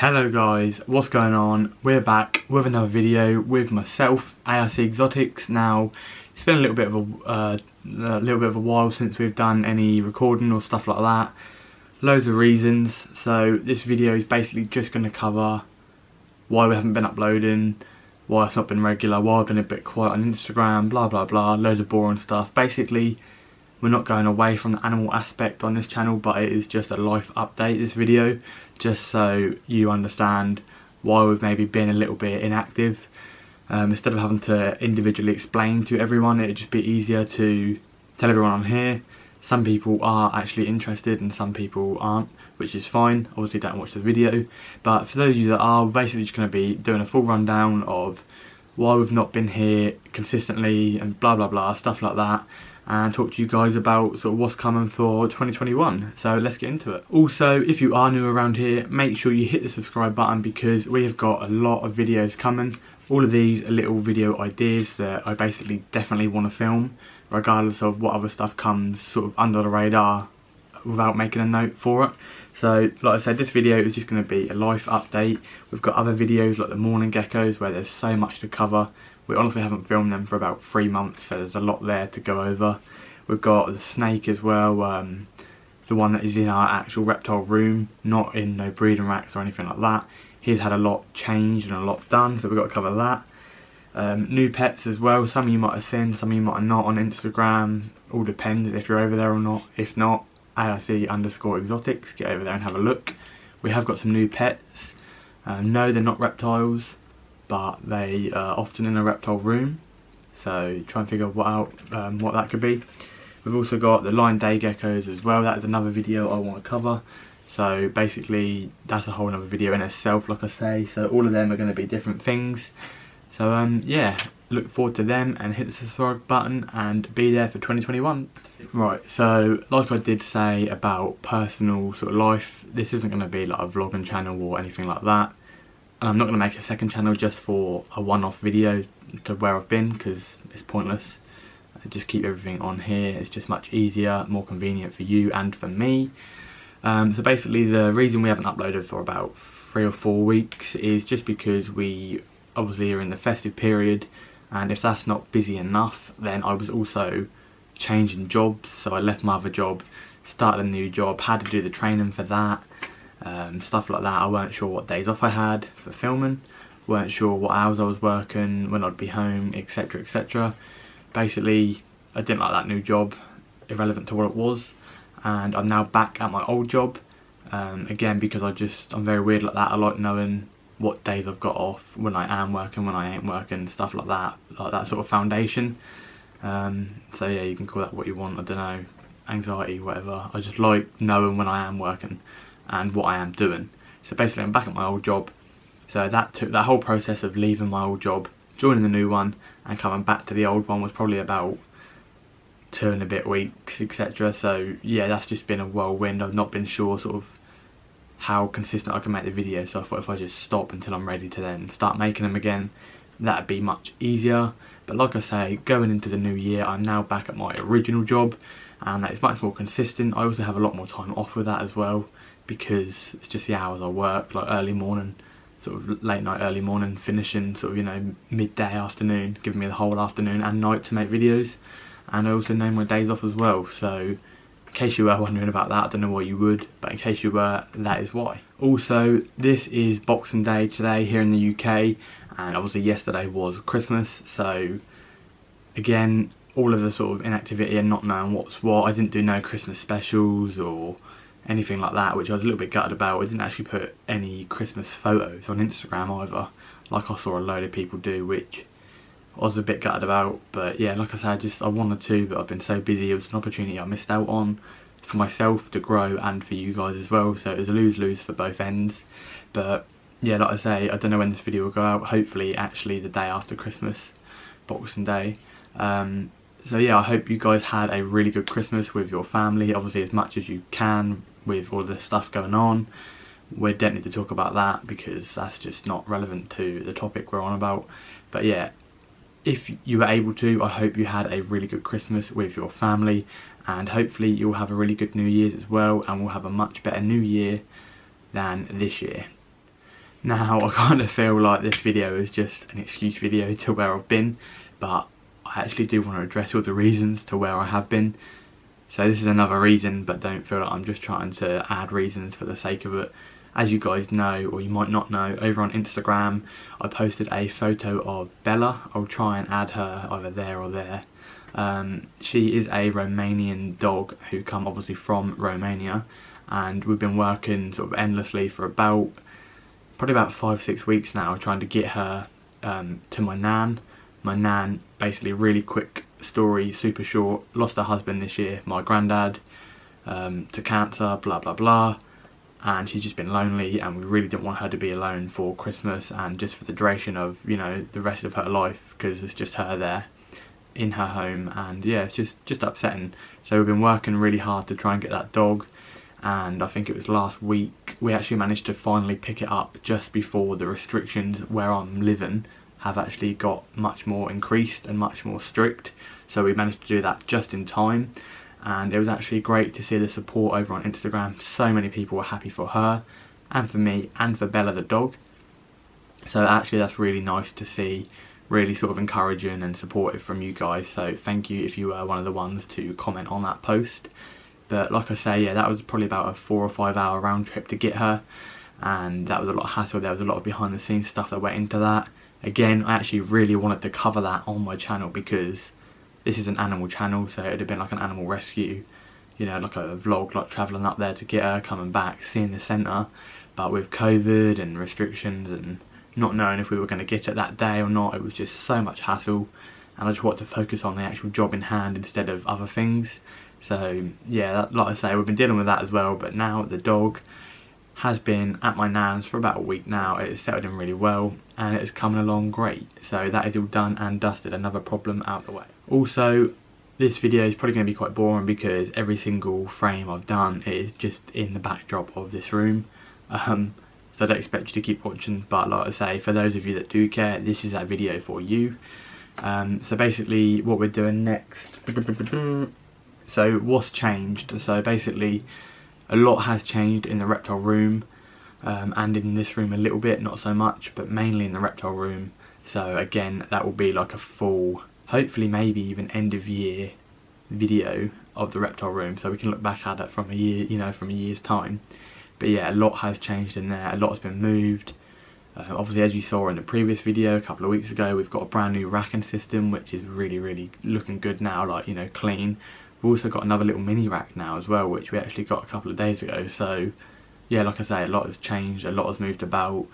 Hello guys, what's going on? We're back with another video with myself, ARC Exotics. Now, it's been a little bit of a while since we've done any recording or stuff like that. Loads of reasons. So this video is basically just going to cover why we haven't been uploading, why it's not been regular, why I've been a bit quiet on Instagram, blah blah blah, loads of boring stuff. Basically, we're not going away from the animal aspect on this channel, but it is just a life update, this video, just so you understand why we've maybe been a little bit inactive. Instead of having to individually explain to everyone, it'd just be easier to tell everyone on here. Some people are actually interested and some people aren't, which is fine. Obviously don't watch the video, but for those of you that are, we're basically just going to be doing a full rundown of why we've not been here consistently and blah blah blah, stuff like that, and talk to you guys about sort of what's coming for 2021. So let's get into it. Also, if you are new around here, make sure you hit the subscribe button because we have got a lot of videos coming. All of these are little video ideas that I basically definitely want to film, regardless of what other stuff comes sort of under the radar without making a note for it. So like I said, this video is just going to be a life update. We've got other videos like the morning geckos where there's so much to cover. We honestly haven't filmed them for about 3 months, so there's a lot there to go over. We've got the snake as well, the one that is in our actual reptile room, not in no breeding racks or anything like that. He's had a lot changed and a lot done, so we've got to cover that. New pets as well, some of you might have seen, some of you might have not on Instagram. All depends if you're over there or not. If not, ARC_exotics, get over there and have a look. We have got some new pets. No, they're not reptiles, but they are often in a reptile room, so try and figure out what that could be. We've also got the lion day geckos as well. That is another video I want to cover. So basically that's a whole other video in itself, like I say. So all of them are going to be different things. So yeah, look forward to them and hit the subscribe button and be there for 2021. Right, so like I did say about personal sort of life, this isn't going to be like a vlogging channel or anything like that. And I'm not going to make a second channel just for a one-off video to where I've been, because it's pointless. I just keep everything on here. It's just much easier, more convenient for you and for me. So basically the reason we haven't uploaded for about 3 or 4 weeks is just because we obviously are in the festive period, and if that's not busy enough, then I was also changing jobs. So I left my other job, started a new job, had to do the training for that. Stuff like that. I weren't sure what days off I had for filming, weren't sure what hours I was working, when I'd be home, etc etc. Basically I didn't like that new job, irrelevant to what it was, and I'm now back at my old job, again because I'm very weird like that. I like knowing what days I've got off, when I am working, when I ain't working, stuff like that sort of foundation. So yeah, you can call that what you want, I don't know, anxiety, whatever. I just like knowing when I am working and what I am doing. So basically I'm back at my old job. So that whole process of leaving my old job, joining the new one and coming back to the old one was probably about 2 and a bit weeks, etc. So yeah, that's just been a whirlwind. I've not been sure sort of how consistent I can make the videos, so I thought if I just stop until I'm ready to then start making them again, that'd be much easier. But like I say, going into the new year, I'm now back at my original job, and that is much more consistent. I also have a lot more time off with that as well, because it's just the hours I work, like early morning, sort of late night, early morning, finishing sort of, you know, midday, afternoon, giving me the whole afternoon and night to make videos. And I also know my days off as well, so in case you were wondering about that, I don't know why you would, but in case you were, that is why. Also, this is Boxing Day today here in the UK, and obviously yesterday was Christmas, so again, all of the sort of inactivity and not knowing what's what. I didn't do no Christmas specials or anything like that, which I was a little bit gutted about. I didn't actually put any Christmas photos on Instagram either, like I saw a load of people do, which I was a bit gutted about. But yeah, like I said, I wanted to, but I've been so busy. It was an opportunity I missed out on for myself to grow and for you guys as well, so it was a lose-lose for both ends. But yeah, like I say, I don't know when this video will go out. Hopefully actually the day after Christmas, Boxing Day. So yeah, I hope you guys had a really good Christmas with your family, obviously as much as you can with all this stuff going on. We don't need to talk about that because that's just not relevant to the topic we're on about. But yeah, if you were able to, I hope you had a really good Christmas with your family, and hopefully you'll have a really good New Year's as well, and we'll have a much better New Year than this year. Now I kind of feel like this video is just an excuse video to where I've been, but I actually do want to address all the reasons to where I have been. So this is another reason, but don't feel like I'm just trying to add reasons for the sake of it. As you guys know, or you might not know, over on Instagram I posted a photo of Bella. I'll try and add her either there or there. She is a Romanian dog who come obviously from Romania, and we've been working sort of endlessly for probably about 5-6 weeks now, trying to get her to my nan. My nan, basically, really quick story, super short, lost her husband this year, my granddad, to cancer, blah blah blah, and she's just been lonely, and we really didn't want her to be alone for Christmas and just for the duration of, you know, the rest of her life, because it's just her there in her home. And yeah, it's just upsetting. So we've been working really hard to try and get that dog, and I think it was last week we actually managed to finally pick it up just before the restrictions where I'm living have actually got much more increased and much more strict. So we managed to do that just in time, and it was actually great to see the support over on Instagram. So many people were happy for her and for me and for Bella the dog. So actually that's really nice to see, really sort of encouraging and supportive from you guys. So thank you if you were one of the ones to comment on that post. But like I say, yeah, that was probably about a 4 or 5 hour round trip to get her, and that was a lot of hassle. There was a lot of behind the scenes stuff that went into that. Again, I actually really wanted to cover that on my channel, because this is an animal channel, so it would have been like an animal rescue, you know, like a vlog, like travelling up there to get her, coming back, seeing the centre. But with COVID and restrictions and not knowing if we were going to get it that day or not, it was just so much hassle, and I just wanted to focus on the actual job in hand instead of other things. So yeah, like I say, we've been dealing with that as well. But now the dog has been at my nan's for about a week now. It has settled in really well, and it is coming along great. So that is all done and dusted, another problem out the way. Also, this video is probably going to be quite boring, because every single frame I've done is just in the backdrop of this room. So I don't expect you to keep watching, but like I say, for those of you that do care, this is that video for you. So basically what we're doing next, so what's changed? So basically a lot has changed in the reptile room, and in this room a little bit, not so much, but mainly in the reptile room. So again, that will be like a full, hopefully maybe even end of year video of the reptile room, so we can look back at it from a year, you know, from a year's time. But yeah, a lot has changed in there, a lot has been moved. Obviously, as you saw in the previous video a couple of weeks ago, we've got a brand new racking system, which is really looking good now, like, you know, clean. We've also got another little mini rack now as well, which we actually got a couple of days ago. So yeah, like I say, a lot has changed, a lot has moved about,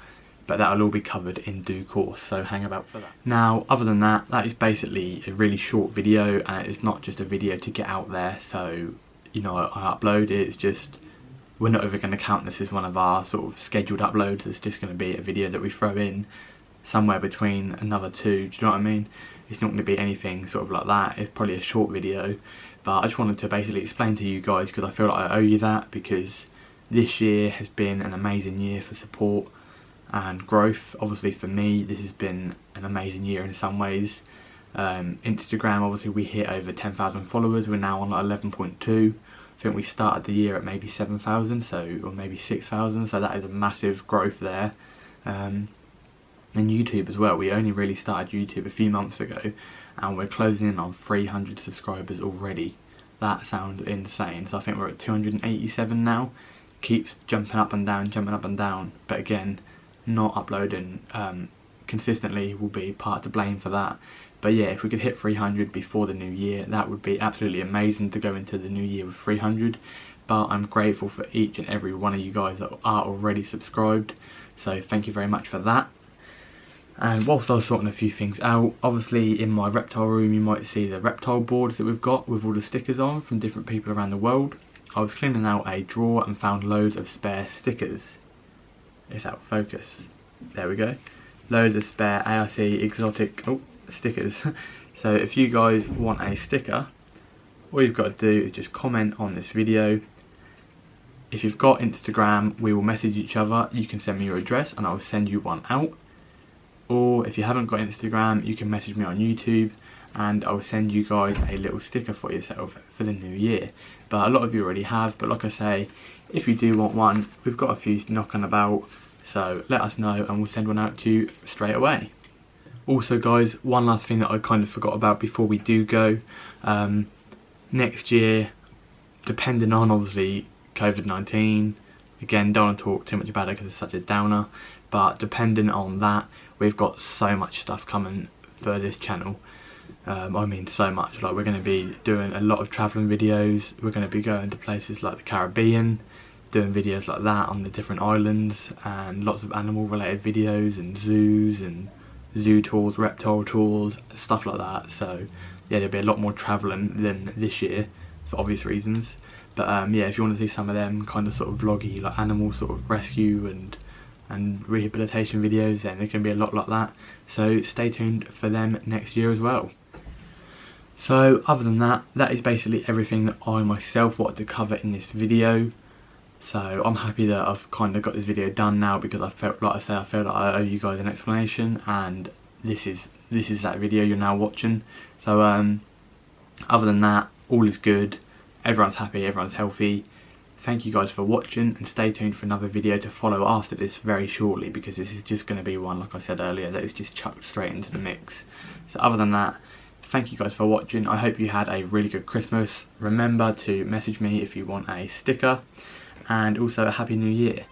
but that'll all be covered in due course, so hang about for that. Now, other than that, that is basically a really short video, and it's not just a video to get out there. So, you know, I upload it, it's just, we're not ever going to count this as one of our sort of scheduled uploads. It's just going to be a video that we throw in somewhere between another two, do you know what I mean? It's not going to be anything sort of like that. It's probably a short video, but I just wanted to basically explain to you guys, because I feel like I owe you that, because this year has been an amazing year for support and growth. Obviously for me, this has been an amazing year in some ways. Instagram, obviously we hit over 10,000 followers, we're now on like 11.2. I think we started the year at maybe 7,000, so, or maybe 6,000, so that is a massive growth there. And YouTube as well, we only really started YouTube a few months ago, and we're closing in on 300 subscribers already. That sounds insane. So I think we're at 287 now. Keeps jumping up and down, but again, not uploading consistently will be part to blame for that. But yeah, if we could hit 300 before the new year, that would be absolutely amazing to go into the new year with 300. But I'm grateful for each and every one of you guys that are already subscribed, so thank you very much for that. And whilst I was sorting a few things out, obviously in my reptile room you might see the reptile boards that we've got with all the stickers on from different people around the world. I was cleaning out a drawer and found loads of spare stickers. It's out of focus. There we go. Loads of spare ARC exotic stickers. So if you guys want a sticker, all you've got to do is just comment on this video. If you've got Instagram, we will message each other. You can send me your address and I'll send you one out. Or if you haven't got Instagram, you can message me on YouTube and I'll send you guys a little sticker for yourself for the new year. But a lot of you already have, but like I say, if you do want one, we've got a few knocking about, So let us know and we'll send one out to you straight away. Also guys, one last thing that I kind of forgot about before we do go. Next year, depending on obviously COVID-19, again, don't want to talk too much about it because it's such a downer, but depending on that, we've got so much stuff coming for this channel. I mean so much, like we're going to be doing a lot of travelling videos, we're going to be going to places like the Caribbean, doing videos like that on the different islands, and lots of animal related videos and zoos and zoo tours, reptile tours, stuff like that. So yeah, there'll be a lot more travelling than this year for obvious reasons. But yeah, if you want to see some of them kind of sort of vloggy, like animal sort of rescue and rehabilitation videos, then there can be a lot like that. So stay tuned for them next year as well. So other than that, that is basically everything that I myself wanted to cover in this video. So I'm happy that I've kind of got this video done now, because I felt like I felt like I owe you guys an explanation, and this is that video you're now watching. So other than that, all is good, everyone's happy, everyone's healthy. Thank you guys for watching, and stay tuned for another video to follow after this very shortly, because this is just going to be one, like I said earlier, that is just chucked straight into the mix. So other than that, thank you guys for watching. I hope you had a really good Christmas. Remember to message me if you want a sticker, and also a Happy New Year.